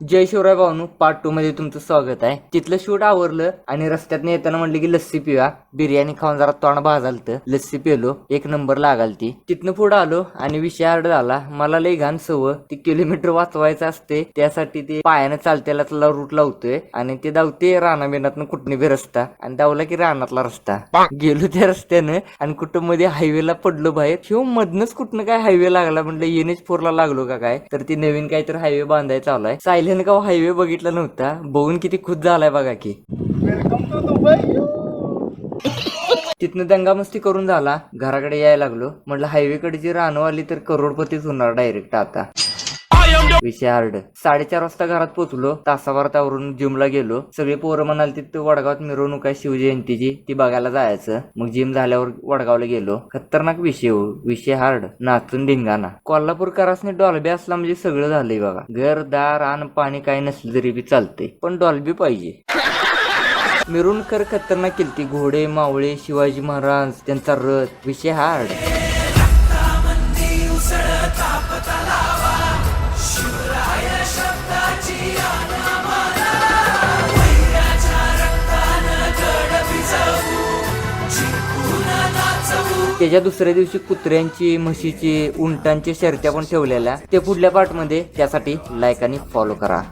जय Shivray भावनू part 2 मध्ये तुमचं स्वागत आहे. तिथलं शूट आवरलं आणि रस्त्यात येताना म्हणलं की लस्सी पिऊया. बिर्याणी खाऊन जरा तोंड भाजालत, लस्सी पिलो, एक नंबर लागालती. तिथनं पुढे आलो आणि विषय हार्ड झाला. मला लई घाण सवय, ती किलोमीटर वाचवायचं असते त्यासाठी ते पायानं चालतेला रूट लावतोय आणि ते धावते रानाबिनातनं कुठने बी रस्ता आणि धावला की रानातला रस्ता. गेलो त्या रस्त्यानं आणि कुठं मध्ये हायवेला पडलो बाहेर. शिव मधनच कुठनं काय हायवे लागला, म्हणलं NH4 ला लागलो का काय, तर ती नवीन काहीतरी हायवे बांधायचा चालू आहे. का हायवे बघितला नव्हता, बघून किती खुश झालाय बघा की. Welcome to Dubai. तिथनं दंगामस्ती करून झाला, घराकडे यायला लागलो. म्हटलं हायवे कडे जी रानं आली तर करोडपतीच होणार डायरेक्ट आता. विषय हार्ड. 4:30 वाजता घरात पोहोचलो. तासाभरावरून जिमला गेलो. सगळे पोरं म्हणाल तिथं वडगावात मिरवणूक आहे शिवजयंतीची, ती बघायला जायचं. मग जिम झाल्यावर वडगावला गेलो. खतरनाक विषय हार्ड. नाचून धिंगाणा. कोल्हापूरकरासने डॉल्बी असला म्हणजे सगळं झालंय बघा. घर दार अन्न पाणी काही नसलं तरी बी चालतंय, पण डॉल्बी पाहिजे. मिरवणूक खतरनाक केलती. घोडे, मावळे, शिवाजी महाराज, त्यांचा रथ. विषय हार्ड. त्याच्या दुसऱ्या दिवशी कुत्र्यांची, म्हशीची, उंटांची शर्त्या पण ठेवलेल्या. ते पुढल्या पार्ट मध्ये, त्यासाठी लाईक आणि फॉलो करा.